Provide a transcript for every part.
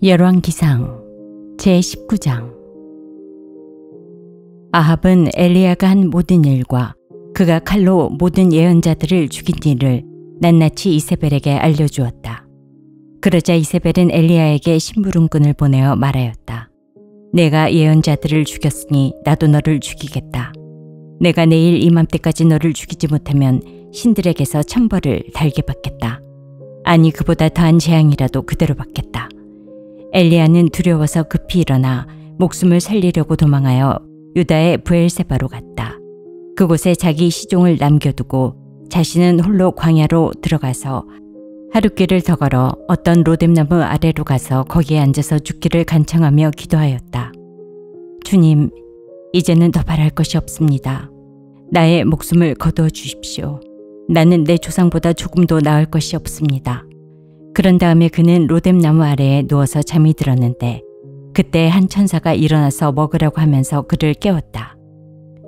열왕기상 제19장. 아합은 엘리야가 한 모든 일과 그가 칼로 모든 예언자들을 죽인 일을 낱낱이 이세벨에게 알려주었다. 그러자 이세벨은 엘리야에게 심부름꾼을 보내어 말하였다. 내가 예언자들을 죽였으니 나도 너를 죽이겠다. 내가 내일 이맘때까지 너를 죽이지 못하면 신들에게서 천벌을 달게 받겠다. 아니 그보다 더한 재앙이라도 그대로 받겠다. 엘리야는 두려워서 급히 일어나 목숨을 살리려고 도망하여 유다의 브엘세바로 갔다. 그곳에 자기 시종을 남겨두고 자신은 홀로 광야로 들어가서 하룻길을 더 걸어 어떤 로뎀나무 아래로 가서 거기에 앉아서 죽기를 간청하며 기도하였다. 주님, 이제는 더 바랄 것이 없습니다. 나의 목숨을 거두어 주십시오. 나는 내 조상보다 조금도 나을 것이 없습니다. 그런 다음에 그는 로뎀나무 아래에 누워서 잠이 들었는데 그때 한 천사가 일어나서 먹으라고 하면서 그를 깨웠다.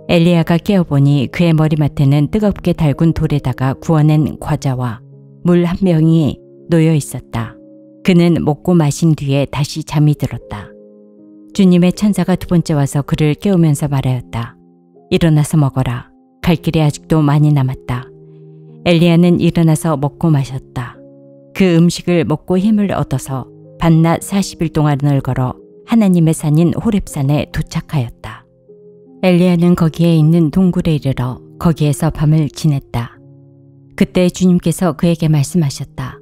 엘리야가 깨어보니 그의 머리맡에는 뜨겁게 달군 돌에다가 구워낸 과자와 물 한 병이 놓여 있었다. 그는 먹고 마신 뒤에 다시 잠이 들었다. 주님의 천사가 두 번째 와서 그를 깨우면서 말하였다. 일어나서 먹어라. 갈 길이 아직도 많이 남았다. 엘리야는 일어나서 먹고 마셨다. 그 음식을 먹고 힘을 얻어서 밤낮 40일 동안을 걸어 하나님의 산인 호렙산에 도착하였다. 엘리야는 거기에 있는 동굴에 이르러 거기에서 밤을 지냈다. 그때 주님께서 그에게 말씀하셨다.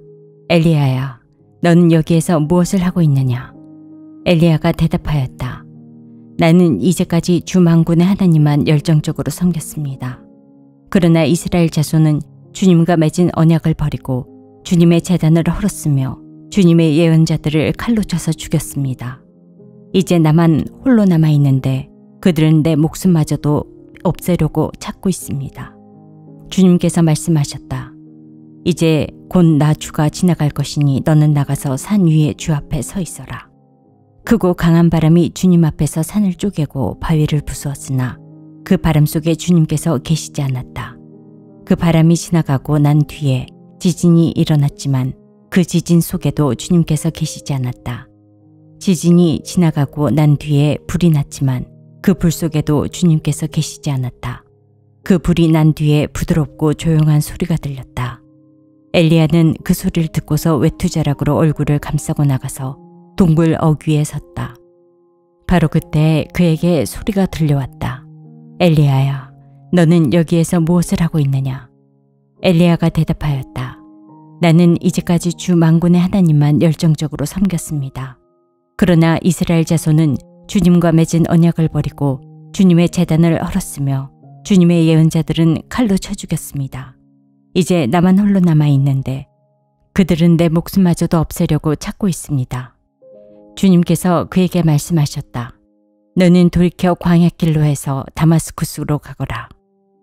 엘리야야, 너는 여기에서 무엇을 하고 있느냐? 엘리야가 대답하였다. 나는 이제까지 주 만군의 하나님만 열정적으로 섬겼습니다. 그러나 이스라엘 자손은 주님과 맺은 언약을 버리고 주님의 제단을 헐었으며 주님의 예언자들을 칼로 쳐서 죽였습니다. 이제 나만 홀로 남아있는데 그들은 내 목숨마저도 없애려고 찾고 있습니다. 주님께서 말씀하셨다. 이제 곧 나 주가 지나갈 것이니 너는 나가서 산 위에 주 앞에 서 있어라. 크고 강한 바람이 주님 앞에서 산을 쪼개고 바위를 부수었으나 그 바람 속에 주님께서 계시지 않았다. 그 바람이 지나가고 난 뒤에 지진이 일어났지만 그 지진 속에도 주님께서 계시지 않았다. 지진이 지나가고 난 뒤에 불이 났지만 그 불 속에도 주님께서 계시지 않았다. 그 불이 난 뒤에 부드럽고 조용한 소리가 들렸다. 엘리야는 그 소리를 듣고서 외투자락으로 얼굴을 감싸고 나가서 동굴 어귀에 섰다. 바로 그때 그에게 소리가 들려왔다. 엘리야야, 너는 여기에서 무엇을 하고 있느냐? 엘리야가 대답하였다. 나는 이제까지 주 만군의 하나님만 열정적으로 섬겼습니다. 그러나 이스라엘 자손은 주님과 맺은 언약을 버리고 주님의 제단을 헐었으며 주님의 예언자들은 칼로 쳐 죽였습니다. 이제 나만 홀로 남아있는데 그들은 내 목숨마저도 없애려고 찾고 있습니다. 주님께서 그에게 말씀하셨다. 너는 돌이켜 광야길로 해서 다마스쿠스로 가거라.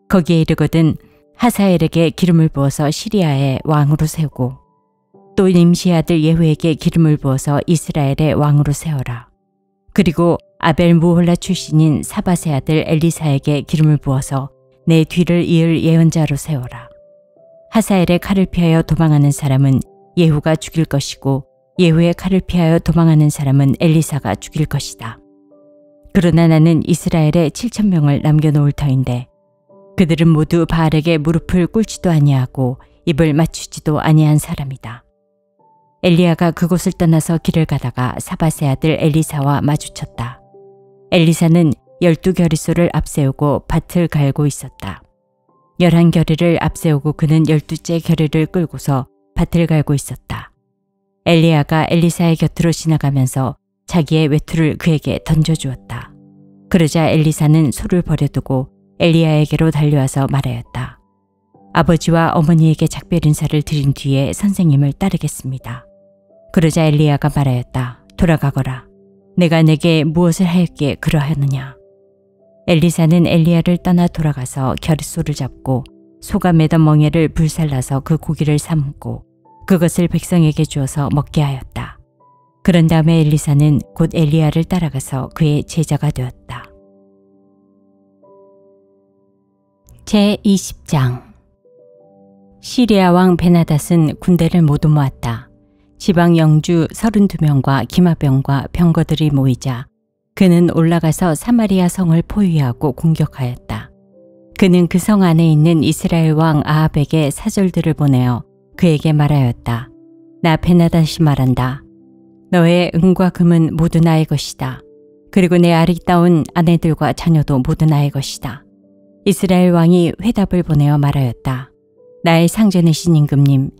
거기에 이르거든 하사엘에게 기름을 부어서 시리아의 왕으로 세우고 또 nim시의 아들 예후에게 기름을 부어서 이스라엘의 왕으로 세워라. 그리고 아벨 무홀라 출신인 사밧의 아들 엘리사에게 기름을 부어서 내 뒤를 이을 예언자로 세워라. 하사엘의 칼을 피하여 도망하는 사람은 예후가 죽일 것이고 예후의 칼을 피하여 도망하는 사람은 엘리사가 죽일 것이다. 그러나 나는 이스라엘에 7,000명을 남겨놓을 터인데 그들은 모두 바알에게 무릎을 꿇지도 아니하고 입을 맞추지도 아니한 사람이다. 엘리야가 그곳을 떠나서 길을 가다가 사밧의 아들 엘리사와 마주쳤다. 엘리사는 12겨리소를 앞세우고 밭을 갈고 있었다. 11겨리를 앞세우고 그는 12째 겨리를 끌고서 밭을 갈고 있었다. 엘리야가 엘리사의 곁으로 지나가면서 자기의 외투를 그에게 던져주었다. 그러자 엘리사는 소를 버려두고 엘리야에게로 달려와서 말하였다. 아버지와 어머니에게 작별 인사를 드린 뒤에 선생님을 따르겠습니다. 그러자 엘리야가 말하였다. 돌아가거라. 내가 내게 무엇을 하였기에 그러하느냐. 엘리사는 엘리야를 떠나 돌아가서 겨릿소를 잡고 소가 매던 멍에를 불살라서 그 고기를 삶고 그것을 백성에게 주어서 먹게 하였다. 그런 다음에 엘리사는 곧 엘리야를 따라가서 그의 제자가 되었다. 제20장. 시리아 왕 베나닷은 군대를 모두 모았다. 지방 영주 32명과 기마병과 병거들이 모이자 그는 올라가서 사마리아 성을 포위하고 공격하였다. 그는 그 성 안에 있는 이스라엘 왕 아합에게 사절들을 보내어 그에게 말하였다. 나 베나닷이 말한다. 너의 은과 금은 모두 나의 것이다. 그리고 내 아리따운 아내들과 자녀도 모두 나의 것이다. 이스라엘 왕이 회답을 보내어 말하였다. 나의 상전이신 임금님,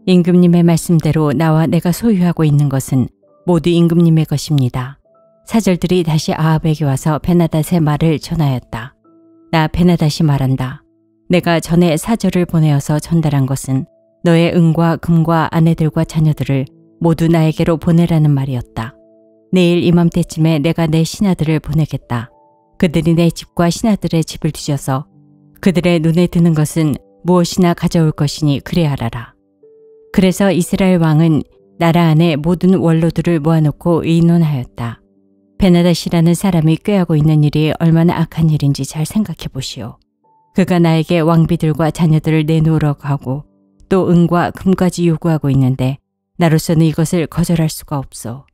임금님의 말씀대로 나와 내가 소유하고 있는 것은 모두 임금님의 것입니다. 사절들이 다시 아합에게 와서 베나닷의 말을 전하였다. 나 베나닷이 말한다. 내가 전에 사절을 보내어서 전달한 것은 너의 은과 금과 아내들과 자녀들을 모두 나에게로 보내라는 말이었다. 내일 이맘때쯤에 내가 내 신하들을 보내겠다. 그들이 내 집과 신하들의 집을 뒤져서 그들의 눈에 드는 것은 무엇이나 가져올 것이니 그래 하라라. 그래서 이스라엘 왕은 나라 안에 모든 원로들을 모아놓고 의논하였다. 베나닷이라는 사람이 꾀하고 있는 일이 얼마나 악한 일인지 잘 생각해 보시오. 그가 나에게 왕비들과 자녀들을 내놓으라고 하고 또 은과 금까지 요구하고 있는데 나로서는 이것을 거절할 수가 없소.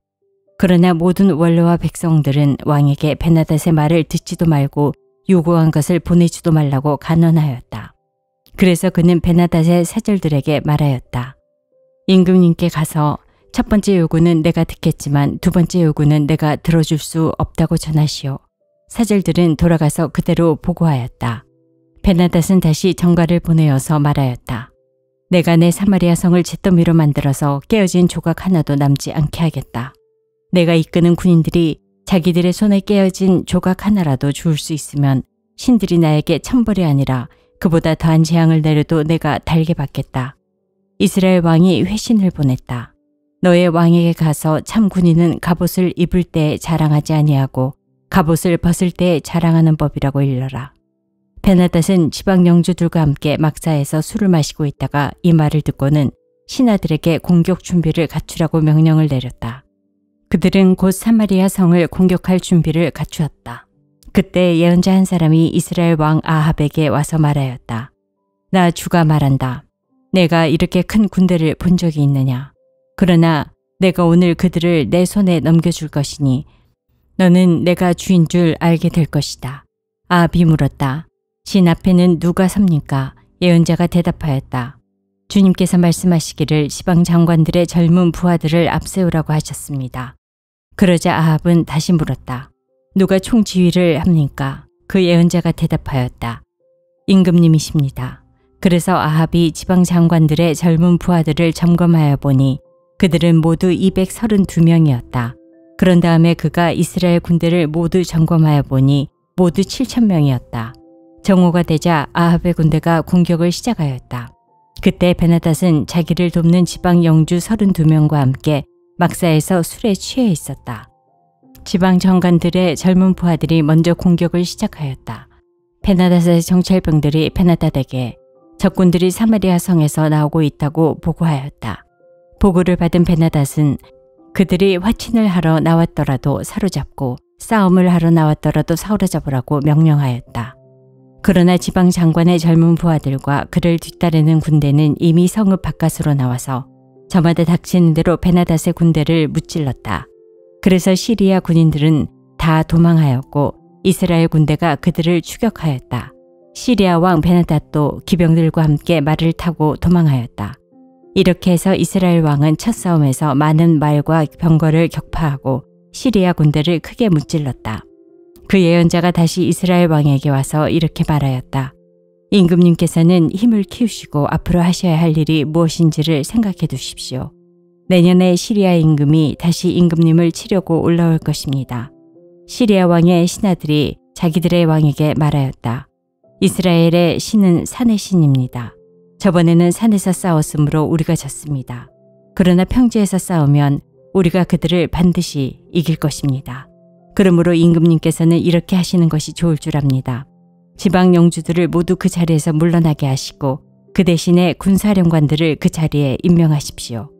그러나 모든 원로와 백성들은 왕에게 베나닷의 말을 듣지도 말고 요구한 것을 보내지도 말라고 간언하였다. 그래서 그는 베나닷의 사절들에게 말하였다. 임금님께 가서 첫 번째 요구는 내가 듣겠지만 두 번째 요구는 내가 들어줄 수 없다고 전하시오. 사절들은 돌아가서 그대로 보고하였다. 베나닷은 다시 전가를 보내어서 말하였다. 내가 내 사마리아 성을 잿더미로 만들어서 깨어진 조각 하나도 남지 않게 하겠다. 내가 이끄는 군인들이 자기들의 손에 깨어진 조각 하나라도 주울 수 있으면 신들이 나에게 천벌이 아니라 그보다 더한 재앙을 내려도 내가 달게 받겠다. 이스라엘 왕이 회신을 보냈다. 너의 왕에게 가서 참 군인은 갑옷을 입을 때 자랑하지 아니하고 갑옷을 벗을 때 자랑하는 법이라고 일러라. 베나닷은 지방 영주들과 함께 막사에서 술을 마시고 있다가 이 말을 듣고는 신하들에게 공격 준비를 갖추라고 명령을 내렸다. 그들은 곧 사마리아 성을 공격할 준비를 갖추었다. 그때 예언자 한 사람이 이스라엘 왕 아합에게 와서 말하였다. 나 주가 말한다. 내가 이렇게 큰 군대를 본 적이 있느냐. 그러나 내가 오늘 그들을 내 손에 넘겨줄 것이니 너는 내가 주인 줄 알게 될 것이다. 아합이 물었다. 신 앞에는 누가 섭니까? 예언자가 대답하였다. 주님께서 말씀하시기를 지방 장관들의 젊은 부하들을 앞세우라고 하셨습니다. 그러자 아합은 다시 물었다. 누가 총지휘를 합니까? 그 예언자가 대답하였다. 임금님이십니다. 그래서 아합이 지방 장관들의 젊은 부하들을 점검하여 보니 그들은 모두 232명이었다. 그런 다음에 그가 이스라엘 군대를 모두 점검하여 보니 모두 7,000명이었다. 정오가 되자 아합의 군대가 공격을 시작하였다. 그때 베나닷은 자기를 돕는 지방 영주 32명과 함께 막사에서 술에 취해 있었다. 지방 정관들의 젊은 부하들이 먼저 공격을 시작하였다. 베나닷의 정찰병들이 베나닷에게 적군들이 사마리아 성에서 나오고 있다고 보고하였다. 보고를 받은 베나닷은 그들이 화친을 하러 나왔더라도 사로잡고 싸움을 하러 나왔더라도 사로잡으라고 명령하였다. 그러나 지방 장관의 젊은 부하들과 그를 뒤따르는 군대는 이미 성읍 바깥으로 나와서 저마다 닥치는 대로 베나닷의 군대를 무찔렀다. 그래서 시리아 군인들은 다 도망하였고 이스라엘 군대가 그들을 추격하였다. 시리아 왕 베나닷도 기병들과 함께 말을 타고 도망하였다. 이렇게 해서 이스라엘 왕은 첫 싸움에서 많은 말과 병거를 격파하고 시리아 군대를 크게 무찔렀다. 그 예언자가 다시 이스라엘 왕에게 와서 이렇게 말하였다. 임금님께서는 힘을 키우시고 앞으로 하셔야 할 일이 무엇인지를 생각해 두십시오. 내년에 시리아 임금이 다시 임금님을 치려고 올라올 것입니다. 시리아 왕의 신하들이 자기들의 왕에게 말하였다. 이스라엘의 신은 산의 신입니다. 저번에는 산에서 싸웠으므로 우리가 졌습니다. 그러나 평지에서 싸우면 우리가 그들을 반드시 이길 것입니다. 그러므로 임금님께서는 이렇게 하시는 것이 좋을 줄 압니다. 지방 영주들을 모두 그 자리에서 물러나게 하시고 그 대신에 군사령관들을 그 자리에 임명하십시오.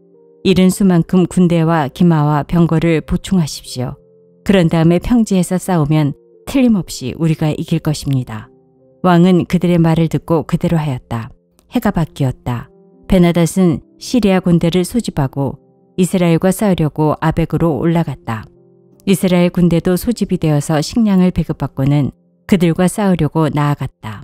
이른 수만큼 군대와 기마와 병거를 보충하십시오. 그런 다음에 평지에서 싸우면 틀림없이 우리가 이길 것입니다. 왕은 그들의 말을 듣고 그대로 하였다. 해가 바뀌었다. 베나닷은 시리아 군대를 소집하고 이스라엘과 싸우려고 아벡으로 올라갔다. 이스라엘 군대도 소집이 되어서 식량을 배급받고는 그들과 싸우려고 나아갔다.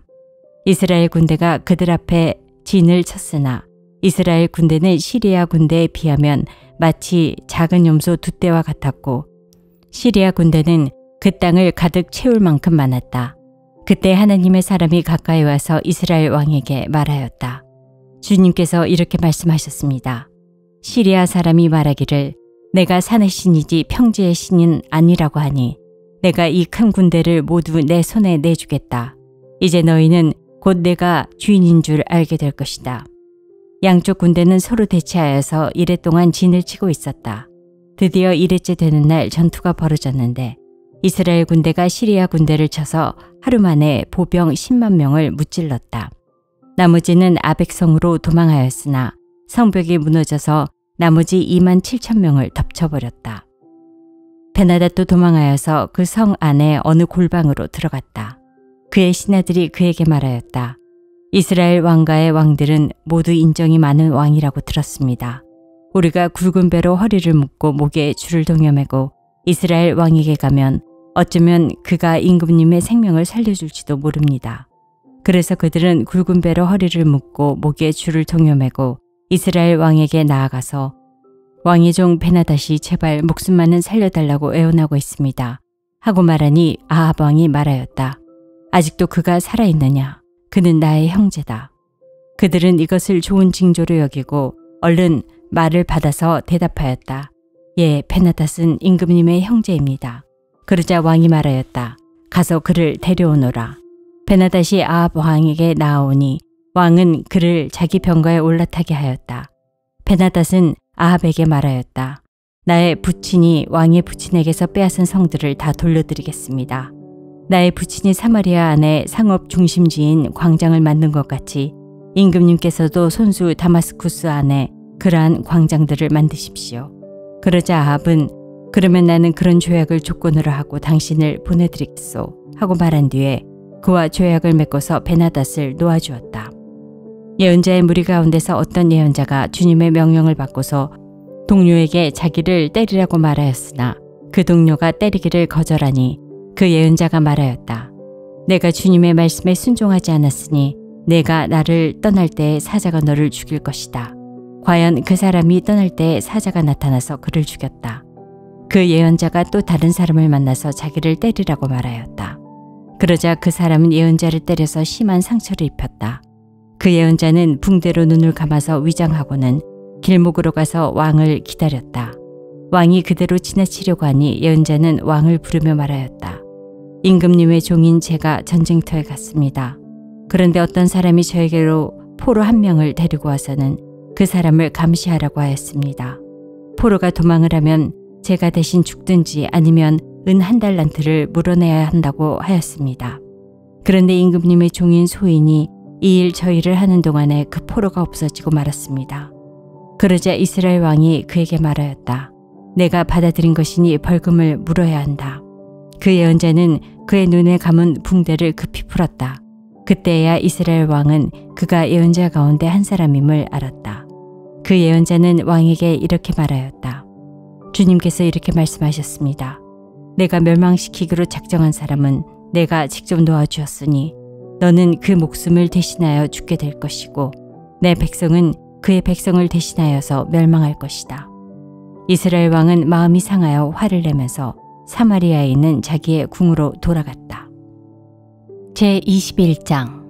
이스라엘 군대가 그들 앞에 진을 쳤으나 이스라엘 군대는 시리아 군대에 비하면 마치 작은 염소 두 떼와 같았고 시리아 군대는 그 땅을 가득 채울 만큼 많았다. 그때 하나님의 사람이 가까이 와서 이스라엘 왕에게 말하였다. 주님께서 이렇게 말씀하셨습니다. 시리아 사람이 말하기를 내가 산의 신이지 평지의 신은 아니라고 하니 내가 이 큰 군대를 모두 내 손에 내주겠다. 이제 너희는 곧 내가 주인인 줄 알게 될 것이다. 양쪽 군대는 서로 대치하여서 이래 동안 진을 치고 있었다. 드디어 이래째 되는 날 전투가 벌어졌는데 이스라엘 군대가 시리아 군대를 쳐서 하루 만에 보병 10만 명을 무찔렀다. 나머지는 아벡성으로 도망하였으나 성벽이 무너져서 나머지 2만 7천 명을 덮쳐버렸다. 베나닷도 도망하여서 그 성 안에 어느 골방으로 들어갔다. 그의 신하들이 그에게 말하였다. 이스라엘 왕가의 왕들은 모두 인정이 많은 왕이라고 들었습니다. 우리가 굵은 배로 허리를 묶고 목에 줄을 동여매고 이스라엘 왕에게 가면 어쩌면 그가 임금님의 생명을 살려줄지도 모릅니다. 그래서 그들은 굵은 배로 허리를 묶고 목에 줄을 동여매고 이스라엘 왕에게 나아가서 왕의 종 베나닷이 제발 목숨만은 살려달라고 애원하고 있습니다. 하고 말하니 아합 왕이 말하였다. 아직도 그가 살아있느냐? 그는 나의 형제다. 그들은 이것을 좋은 징조로 여기고 얼른 말을 받아서 대답하였다. 예, 베나닷은 임금님의 형제입니다. 그러자 왕이 말하였다. 가서 그를 데려오너라. 베나닷이 아합 왕에게 나아오니 왕은 그를 자기 병거에 올라타게 하였다. 베나닷은 아합에게 말하였다. 나의 부친이 왕의 부친에게서 빼앗은 성들을 다 돌려드리겠습니다. 나의 부친이 사마리아 안에 상업 중심지인 광장을 만든 것 같이 임금님께서도 손수 다마스쿠스 안에 그러한 광장들을 만드십시오. 그러자 아합은 그러면 나는 그런 조약을 조건으로 하고 당신을 보내드리겠소 하고 말한 뒤에 그와 조약을 맺고서 베나닷을 놓아주었다. 예언자의 무리 가운데서 어떤 예언자가 주님의 명령을 받고서 동료에게 자기를 때리라고 말하였으나 그 동료가 때리기를 거절하니 그 예언자가 말하였다. 내가 주님의 말씀에 순종하지 않았으니 내가 나를 떠날 때에 사자가 너를 죽일 것이다. 과연 그 사람이 떠날 때에 사자가 나타나서 그를 죽였다. 그 예언자가 또 다른 사람을 만나서 자기를 때리라고 말하였다. 그러자 그 사람은 예언자를 때려서 심한 상처를 입혔다. 그 예언자는 붕대로 눈을 감아서 위장하고는 길목으로 가서 왕을 기다렸다. 왕이 그대로 지나치려고 하니 예언자는 왕을 부르며 말하였다. 임금님의 종인 제가 전쟁터에 갔습니다. 그런데 어떤 사람이 저에게로 포로 한 명을 데리고 와서는 그 사람을 감시하라고 하였습니다. 포로가 도망을 하면 제가 대신 죽든지 아니면 은 1달란트를 물어내야 한다고 하였습니다. 그런데 임금님의 종인 소인이 이 일 저 일을 하는 동안에 그 포로가 없어지고 말았습니다. 그러자 이스라엘 왕이 그에게 말하였다. 내가 받아들인 것이니 벌금을 물어야 한다. 그 예언자는 그의 눈에 감은 붕대를 급히 풀었다. 그때야 이스라엘 왕은 그가 예언자 가운데 한 사람임을 알았다. 그 예언자는 왕에게 이렇게 말하였다. 주님께서 이렇게 말씀하셨습니다. 내가 멸망시키기로 작정한 사람은 내가 직접 놓아주었으니 너는 그 목숨을 대신하여 죽게 될 것이고 내 백성은 그의 백성을 대신하여서 멸망할 것이다. 이스라엘 왕은 마음이 상하여 화를 내면서 사마리아에 있는 자기의 궁으로 돌아갔다. 제21장.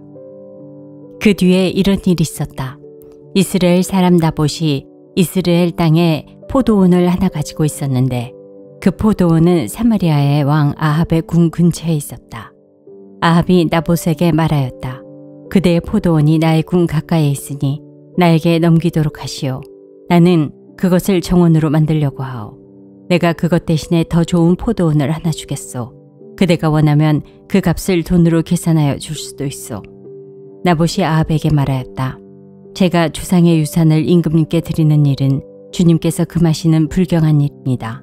그 뒤에 이런 일이 있었다. 이스라엘 사람 나봇이 이스라엘 땅에 포도원을 하나 가지고 있었는데 그 포도원은 사마리아의 왕 아합의 궁 근처에 있었다. 아합이 나봇에게 말하였다. 그대의 포도원이 나의 궁 가까이에 있으니 나에게 넘기도록 하시오. 나는 그것을 정원으로 만들려고 하오. 내가 그것 대신에 더 좋은 포도원을 하나 주겠소. 그대가 원하면 그 값을 돈으로 계산하여 줄 수도 있어. 나봇이 아합에게 말하였다. 제가 조상의 유산을 임금님께 드리는 일은 주님께서 금하시는 불경한 일입니다.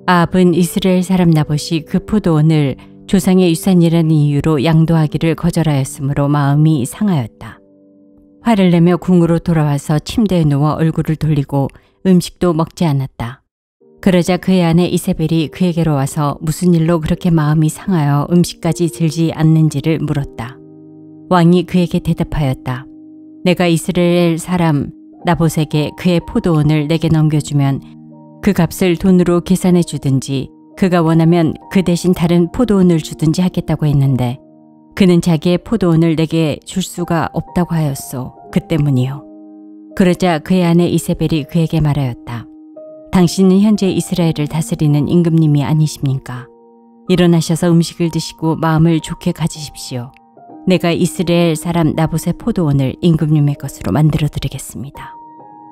아합은 이스라엘 사람 나봇이 그 포도원을 조상의 유산이라는 이유로 양도하기를 거절하였으므로 마음이 상하였다. 화를 내며 궁으로 돌아와서 침대에 누워 얼굴을 돌리고 음식도 먹지 않았다. 그러자 그의 아내 이세벨이 그에게로 와서 무슨 일로 그렇게 마음이 상하여 음식까지 들지 않는지를 물었다. 왕이 그에게 대답하였다. 내가 이스라엘 사람 나봇에게 그의 포도원을 내게 넘겨주면 그 값을 돈으로 계산해 주든지 그가 원하면 그 대신 다른 포도원을 주든지 하겠다고 했는데 그는 자기의 포도원을 내게 줄 수가 없다고 하였소. 그 때문이요. 그러자 그의 아내 이세벨이 그에게 말하였다. 당신은 현재 이스라엘을 다스리는 임금님이 아니십니까? 일어나셔서 음식을 드시고 마음을 좋게 가지십시오. 내가 이스라엘 사람 나봇의 포도원을 임금님의 것으로 만들어 드리겠습니다.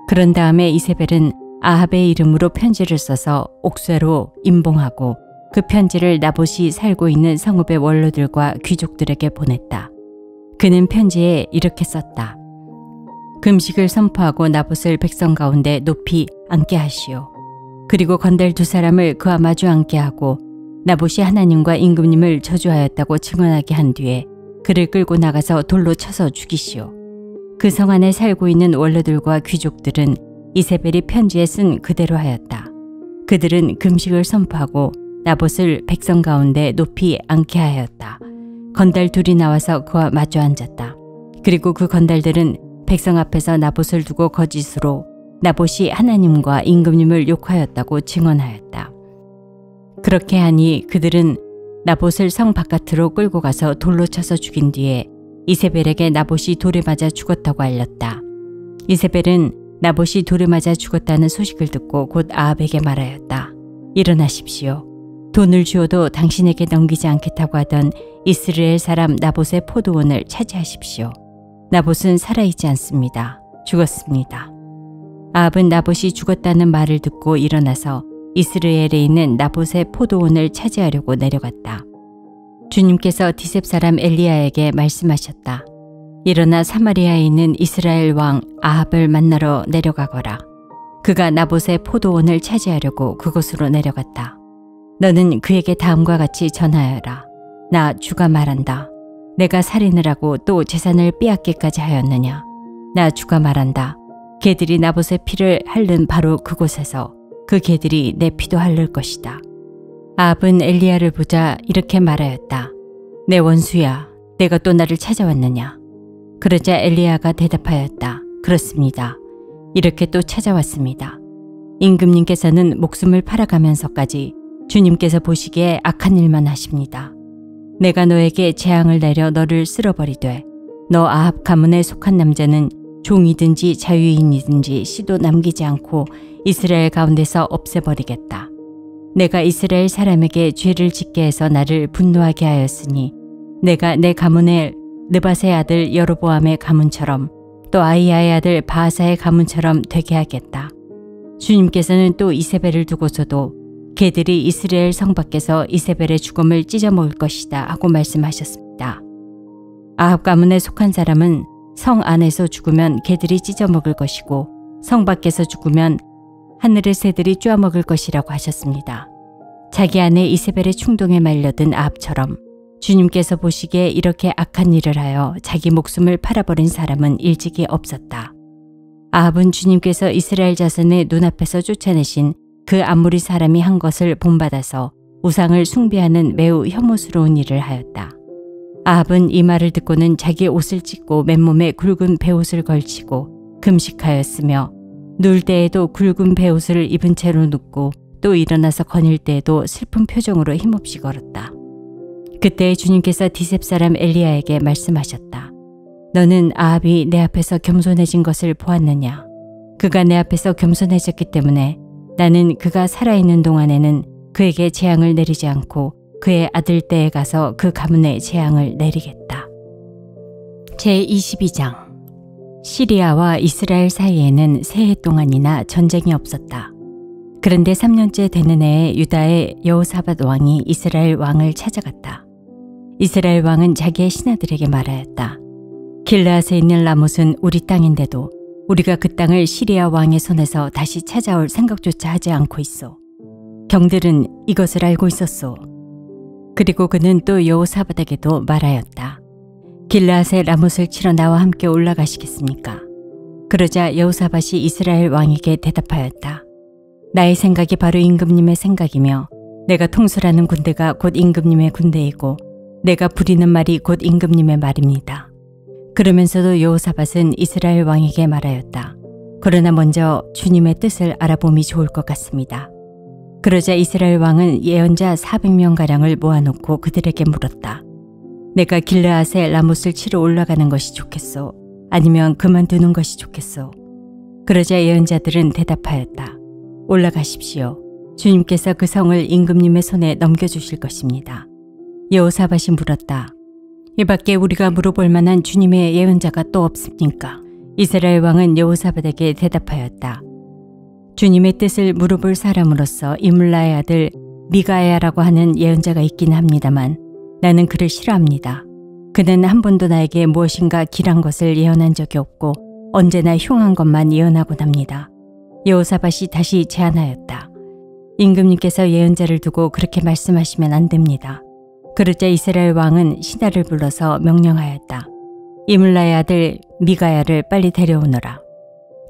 그런 다음에 이세벨은 아합의 이름으로 편지를 써서 옥쇄로 임봉하고 그 편지를 나봇이 살고 있는 성읍의 원로들과 귀족들에게 보냈다. 그는 편지에 이렇게 썼다. 금식을 선포하고 나봇을 백성 가운데 높이 앉게 하시오. 그리고 건달 두 사람을 그와 마주 앉게 하고 나봇이 하나님과 임금님을 저주하였다고 증언하게 한 뒤에 그를 끌고 나가서 돌로 쳐서 죽이시오. 그 성 안에 살고 있는 원로들과 귀족들은 이세벨이 편지에 쓴 그대로 하였다. 그들은 금식을 선포하고 나봇을 백성 가운데 높이 앉게 하였다. 건달 둘이 나와서 그와 마주 앉았다. 그리고 그 건달들은 백성 앞에서 나봇을 두고 거짓으로 나봇이 하나님과 임금님을 욕하였다고 증언하였다. 그렇게 하니 그들은 나봇을 성 바깥으로 끌고 가서 돌로 쳐서 죽인 뒤에 이세벨에게 나봇이 돌에 맞아 죽었다고 알렸다. 이세벨은 나봇이 돌에 맞아 죽었다는 소식을 듣고 곧 아합에게 말하였다. 일어나십시오. 돈을 주어도 당신에게 넘기지 않겠다고 하던 이스라엘 사람 나봇의 포도원을 차지하십시오. 나봇은 살아있지 않습니다. 죽었습니다. 아합은 나봇이 죽었다는 말을 듣고 일어나서 이스라엘에 있는 나봇의 포도원을 차지하려고 내려갔다. 주님께서 디셉 사람 엘리야에게 말씀하셨다. 일어나 사마리아에 있는 이스라엘 왕 아합을 만나러 내려가거라. 그가 나봇의 포도원을 차지하려고 그곳으로 내려갔다. 너는 그에게 다음과 같이 전하여라. 나 주가 말한다. 내가 살인을 하고 또 재산을 빼앗기까지 하였느냐. 나 주가 말한다. 개들이 나봇의 피를 핥는 바로 그곳에서 그 개들이 내 피도 핥을 것이다. 아합은 엘리야를 보자 이렇게 말하였다. 내 원수야, 내가 또 나를 찾아왔느냐. 그러자 엘리야가 대답하였다. 그렇습니다. 이렇게 또 찾아왔습니다. 임금님께서는 목숨을 팔아가면서까지 주님께서 보시기에 악한 일만 하십니다. 내가 너에게 재앙을 내려 너를 쓸어버리되 너 아합 가문에 속한 남자는 종이든지 자유인이든지 씨도 남기지 않고 이스라엘 가운데서 없애버리겠다. 내가 이스라엘 사람에게 죄를 짓게 해서 나를 분노하게 하였으니 내가 내 가문의 느밧의 아들 여로보암의 가문처럼 또 아이야의 아들 바하사의 가문처럼 되게 하겠다. 주님께서는 또 이세벨을 두고서도 개들이 이스라엘 성 밖에서 이세벨의 죽음을 찢어먹을 것이다 하고 말씀하셨습니다. 아합 가문에 속한 사람은 성 안에서 죽으면 개들이 찢어먹을 것이고 성 밖에서 죽으면 하늘의 새들이 쪼아먹을 것이라고 하셨습니다. 자기 아내 이세벨의 충동에 말려든 아합처럼 주님께서 보시기에 이렇게 악한 일을 하여 자기 목숨을 팔아버린 사람은 일찍이 없었다. 아합은 주님께서 이스라엘 자손의 눈앞에서 쫓아내신 그 아모리 사람이 한 것을 본받아서 우상을 숭배하는 매우 혐오스러운 일을 하였다. 아합은 이 말을 듣고는 자기 옷을 찢고 맨몸에 굵은 베옷을 걸치고 금식하였으며 누울 때에도 굵은 베옷을 입은 채로 눕고 또 일어나서 거닐 때에도 슬픈 표정으로 힘없이 걸었다. 그때 주님께서 디셉 사람 엘리야에게 말씀하셨다. 너는 아합이 내 앞에서 겸손해진 것을 보았느냐? 그가 내 앞에서 겸손해졌기 때문에 나는 그가 살아있는 동안에는 그에게 재앙을 내리지 않고 그의 아들 때에 가서 그 가문에 재앙을 내리겠다. 제22장 시리아와 이스라엘 사이에는 새해 동안이나 전쟁이 없었다. 그런데 3년째 되는 해에 유다의 여호사밧 왕이 이스라엘 왕을 찾아갔다. 이스라엘 왕은 자기의 신하들에게 말하였다. 길르앗에 있는 라못은 우리 땅인데도 우리가 그 땅을 시리아 왕의 손에서 다시 찾아올 생각조차 하지 않고 있어. 경들은 이것을 알고 있었소. 그리고 그는 또 여호사밧에게도 말하였다. 길르앗의 라못을 치러 나와 함께 올라가시겠습니까? 그러자 여호사밧이 이스라엘 왕에게 대답하였다. 나의 생각이 바로 임금님의 생각이며 내가 통솔하는 군대가 곧 임금님의 군대이고 내가 부리는 말이 곧 임금님의 말입니다. 그러면서도 여호사밧은 이스라엘 왕에게 말하였다. 그러나 먼저 주님의 뜻을 알아봄이 좋을 것 같습니다. 그러자 이스라엘 왕은 예언자 400명가량을 모아놓고 그들에게 물었다. 내가 길르앗의 라못을 치러 올라가는 것이 좋겠소? 아니면 그만두는 것이 좋겠소? 그러자 예언자들은 대답하였다. 올라가십시오. 주님께서 그 성을 임금님의 손에 넘겨주실 것입니다. 여호사밧이 물었다. 이 밖에 우리가 물어볼 만한 주님의 예언자가 또 없습니까? 이스라엘 왕은 여호사밧에게 대답하였다. 주님의 뜻을 물어볼 사람으로서 이물라의 아들 미가야라고 하는 예언자가 있긴 합니다만 나는 그를 싫어합니다. 그는 한 번도 나에게 무엇인가 길한 것을 예언한 적이 없고 언제나 흉한 것만 예언하곤 합니다. 여호사밧이 다시 제안하였다. 임금님께서 예언자를 두고 그렇게 말씀하시면 안 됩니다. 그러자 이스라엘 왕은 신하를 불러서 명령하였다. 이물라의 아들 미가야를 빨리 데려오너라.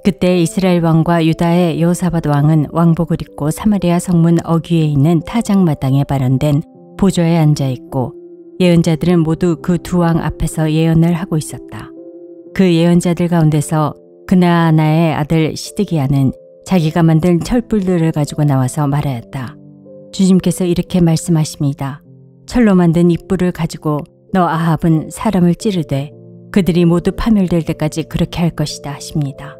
그때 이스라엘 왕과 유다의 여호사밧 왕은 왕복을 입고 사마리아 성문 어귀에 있는 타작마당에 마련된 보좌에 앉아 있고 예언자들은 모두 그 두 왕 앞에서 예언을 하고 있었다. 그 예언자들 가운데서 그나아나의 아들 시드기야는 자기가 만든 철불들을 가지고 나와서 말하였다. 주님께서 이렇게 말씀하십니다. 철로 만든 이 뿔을 가지고 너 아합은 사람을 찌르되 그들이 모두 파멸될 때까지 그렇게 할 것이다 하십니다.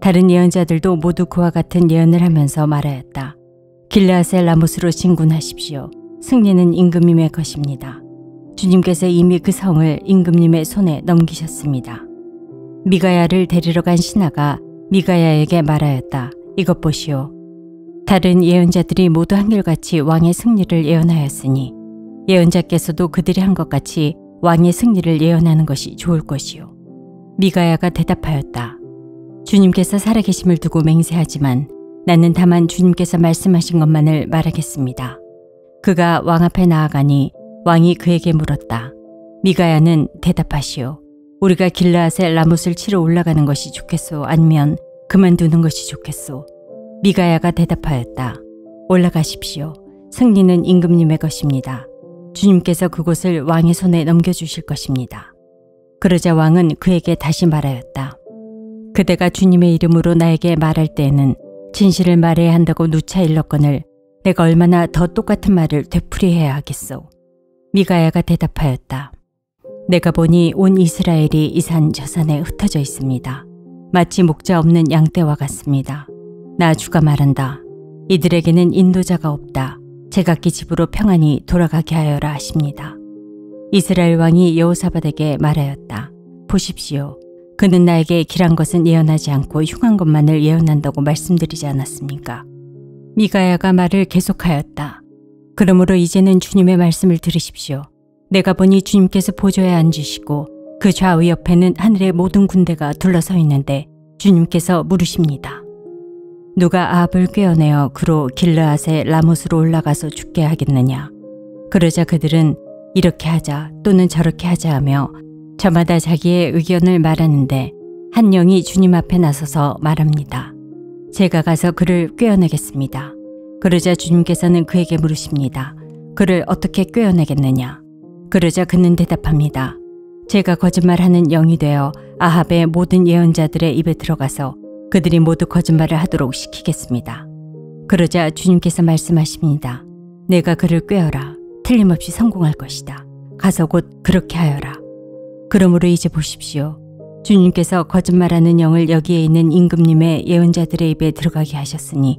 다른 예언자들도 모두 그와 같은 예언을 하면서 말하였다. 길르앗의 라못으로 진군하십시오. 승리는 임금님의 것입니다. 주님께서 이미 그 성을 임금님의 손에 넘기셨습니다. 미가야를 데리러 간 신하가 미가야에게 말하였다. 이것 보시오. 다른 예언자들이 모두 한결같이 왕의 승리를 예언하였으니 예언자께서도 그들이 한 것 같이 왕의 승리를 예언하는 것이 좋을 것이요. 미가야가 대답하였다. 주님께서 살아계심을 두고 맹세하지만 나는 다만 주님께서 말씀하신 것만을 말하겠습니다. 그가 왕 앞에 나아가니 왕이 그에게 물었다. 미가야는 대답하시오. 우리가 길르앗의 라못을 치러 올라가는 것이 좋겠소? 아니면 그만두는 것이 좋겠소? 미가야가 대답하였다. 올라가십시오. 승리는 임금님의 것입니다. 주님께서 그곳을 왕의 손에 넘겨주실 것입니다. 그러자 왕은 그에게 다시 말하였다. 그대가 주님의 이름으로 나에게 말할 때에는 진실을 말해야 한다고 누차 일렀거늘 내가 얼마나 더 똑같은 말을 되풀이해야 하겠소. 미가야가 대답하였다. 내가 보니 온 이스라엘이 이 산 저 산에 흩어져 있습니다. 마치 목자 없는 양떼와 같습니다. 나 주가 말한다. 이들에게는 인도자가 없다. 제각기 집으로 평안히 돌아가게 하여라 하십니다. 이스라엘 왕이 여호사밧에게 말하였다. 보십시오. 그는 나에게 길한 것은 예언하지 않고 흉한 것만을 예언한다고 말씀드리지 않았습니까? 미가야가 말을 계속하였다. 그러므로 이제는 주님의 말씀을 들으십시오. 내가 보니 주님께서 보좌에 앉으시고 그 좌우 옆에는 하늘의 모든 군대가 둘러서 있는데 주님께서 물으십니다. 누가 아합을 꿰어내어 그로 길르앗의 라못으로 올라가서 죽게 하겠느냐? 그러자 그들은 이렇게 하자 또는 저렇게 하자 하며 저마다 자기의 의견을 말하는데 한 영이 주님 앞에 나서서 말합니다. 제가 가서 그를 꿰어내겠습니다. 그러자 주님께서는 그에게 물으십니다. 그를 어떻게 꿰어내겠느냐? 그러자 그는 대답합니다. 제가 거짓말하는 영이 되어 아합의 모든 예언자들의 입에 들어가서 그들이 모두 거짓말을 하도록 시키겠습니다. 그러자 주님께서 말씀하십니다. 내가 그를 꿰어라. 틀림없이 성공할 것이다. 가서 곧 그렇게 하여라. 그러므로 이제 보십시오. 주님께서 거짓말하는 영을 여기에 있는 임금님의 예언자들의 입에 들어가게 하셨으니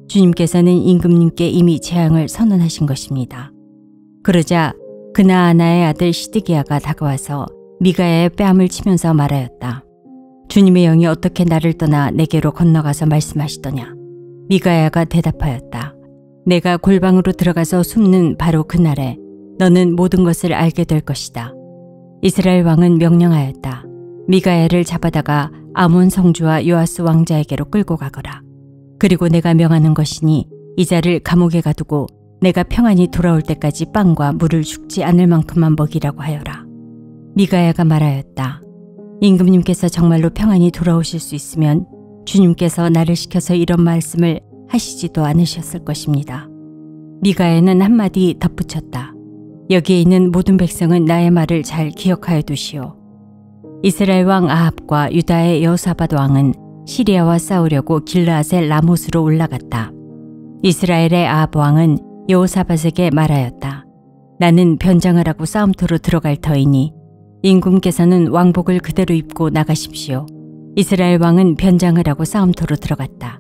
주님께서는 임금님께 이미 재앙을 선언하신 것입니다. 그러자 그나아나의 아들 시드기야가 다가와서 미가야의 뺨을 치면서 말하였다. 주님의 영이 어떻게 나를 떠나 내게로 건너가서 말씀하시더냐? 미가야가 대답하였다. 내가 골방으로 들어가서 숨는 바로 그날에 너는 모든 것을 알게 될 것이다. 이스라엘 왕은 명령하였다. 미가야를 잡아다가 아몬 성주와 요아스 왕자에게로 끌고 가거라. 그리고 내가 명하는 것이니 이 자를 감옥에 가두고 내가 평안히 돌아올 때까지 빵과 물을 죽지 않을 만큼만 먹이라고 하여라. 미가야가 말하였다. 임금님께서 정말로 평안히 돌아오실 수 있으면 주님께서 나를 시켜서 이런 말씀을 하시지도 않으셨을 것입니다. 미가야는 한마디 덧붙였다. 여기에 있는 모든 백성은 나의 말을 잘 기억하여 두시오. 이스라엘 왕 아합과 유다의 여호사밧 왕은 시리아와 싸우려고 길르앗의 라못으로 올라갔다. 이스라엘의 아합 왕은 여호사밧에게 말하였다. 나는 변장을 하고 싸움터로 들어갈 터이니 임금께서는 왕복을 그대로 입고 나가십시오. 이스라엘 왕은 변장을 하고 싸움터로 들어갔다.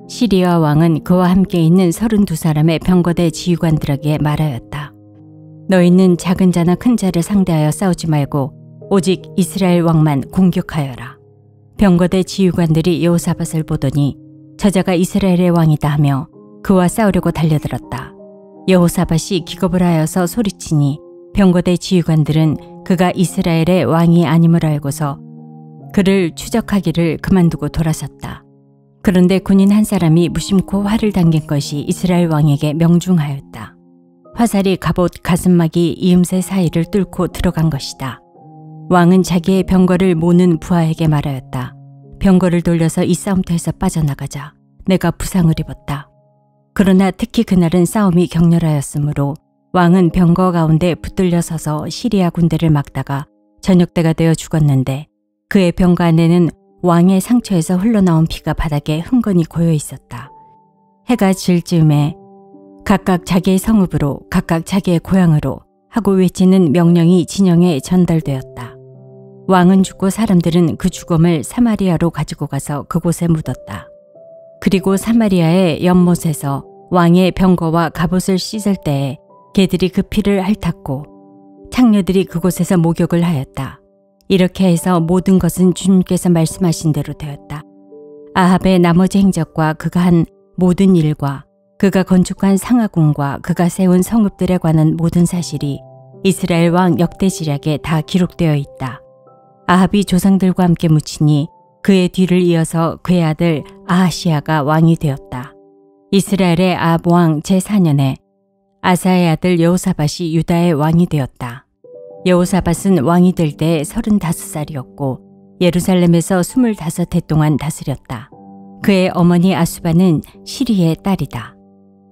시리아 왕은 그와 함께 있는 32사람의 병거대 지휘관들에게 말하였다. 너희는 작은 자나 큰 자를 상대하여 싸우지 말고 오직 이스라엘 왕만 공격하여라. 병거대 지휘관들이 여호사밧을 보더니 저자가 이스라엘의 왕이다 하며 그와 싸우려고 달려들었다. 여호사밧이 기겁을 하여서 소리치니 병거대 지휘관들은 그가 이스라엘의 왕이 아님을 알고서 그를 추적하기를 그만두고 돌아섰다. 그런데 군인 한 사람이 무심코 활을 당긴 것이 이스라엘 왕에게 명중하였다. 화살이 갑옷 가슴막이 이음새 사이를 뚫고 들어간 것이다. 왕은 자기의 병거를 모는 부하에게 말하였다. 병거를 돌려서 이 싸움터에서 빠져나가자. 내가 부상을 입었다. 그러나 특히 그날은 싸움이 격렬하였으므로 왕은 병거 가운데 붙들려 서서 시리아 군대를 막다가 저녁때가 되어 죽었는데 그의 병거 안에는 왕의 상처에서 흘러나온 피가 바닥에 흥건히 고여 있었다. 해가 질 즈음에 각각 자기의 성읍으로 각각 자기의 고향으로 하고 외치는 명령이 진영에 전달되었다. 왕은 죽고 사람들은 그 죽음을 사마리아로 가지고 가서 그곳에 묻었다. 그리고 사마리아의 연못에서 왕의 병거와 갑옷을 씻을 때에 개들이 그 피를 핥았고 창녀들이 그곳에서 목욕을 하였다. 이렇게 해서 모든 것은 주님께서 말씀하신 대로 되었다. 아합의 나머지 행적과 그가 한 모든 일과 그가 건축한 상하궁과 그가 세운 성읍들에 관한 모든 사실이 이스라엘 왕 역대지략에 다 기록되어 있다. 아합이 조상들과 함께 묻히니 그의 뒤를 이어서 그의 아들 아하시아가 왕이 되었다. 이스라엘의 아합 왕 제4년에 아사의 아들 여호사밧이 유다의 왕이 되었다. 여호사밧은 왕이 될 때 35살이었고 예루살렘에서 25해 동안 다스렸다. 그의 어머니 아수바는 시리의 딸이다.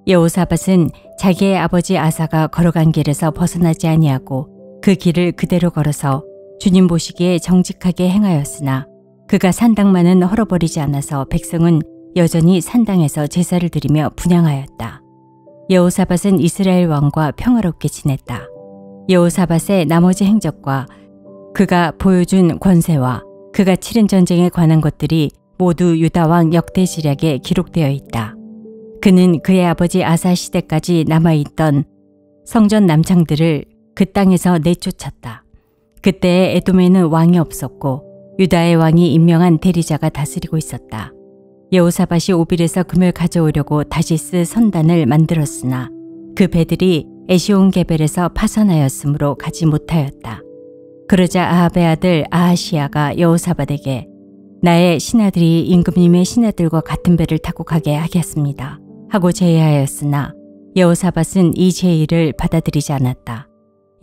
여호사밧은 자기의 아버지 아사가 걸어간 길에서 벗어나지 아니하고 그 길을 그대로 걸어서 주님 보시기에 정직하게 행하였으나 그가 산당만은 헐어버리지 않아서 백성은 여전히 산당에서 제사를 드리며 분향하였다. 여호사밧은 이스라엘 왕과 평화롭게 지냈다. 여호사밧의 나머지 행적과 그가 보여준 권세와 그가 치른 전쟁에 관한 것들이 모두 유다 왕 역대지략에 기록되어 있다. 그는 그의 아버지 아사 시대까지 남아있던 성전 남창들을 그 땅에서 내쫓았다. 그때에 에돔에는 왕이 없었고 유다의 왕이 임명한 대리자가 다스리고 있었다. 여호사밧이 오빌에서 금을 가져오려고 다시스 선단을 만들었으나 그 배들이 에시온게벨에서 파선하였으므로 가지 못하였다. 그러자 아합의 아들 아하시아가 여호사밧에게 나의 신하들이 임금님의 신하들과 같은 배를 타고 가게 하겠습니다 하고 제의하였으나 여호사밧은 이 제의를 받아들이지 않았다.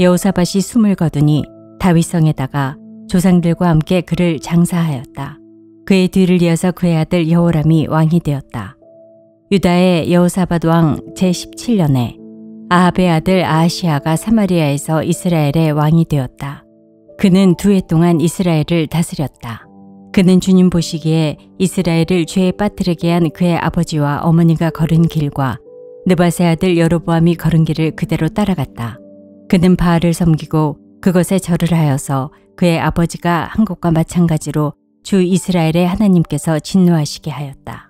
여호사밧이 숨을 거두니 다윗성에다가 조상들과 함께 그를 장사하였다. 그의 뒤를 이어서 그의 아들 여호람이 왕이 되었다. 유다의 여호사밧 왕 제17년에 아합의 아들 아하시아가 사마리아에서 이스라엘의 왕이 되었다. 그는 2해 동안 이스라엘을 다스렸다. 그는 주님 보시기에 이스라엘을 죄에 빠뜨리게 한 그의 아버지와 어머니가 걸은 길과 느밧의 아들 여로보암이 걸은 길을 그대로 따라갔다. 그는 바알을 섬기고 그것에 절을 하여서 그의 아버지가 한 것과 마찬가지로 주 이스라엘의 하나님께서 진노하시게 하였다.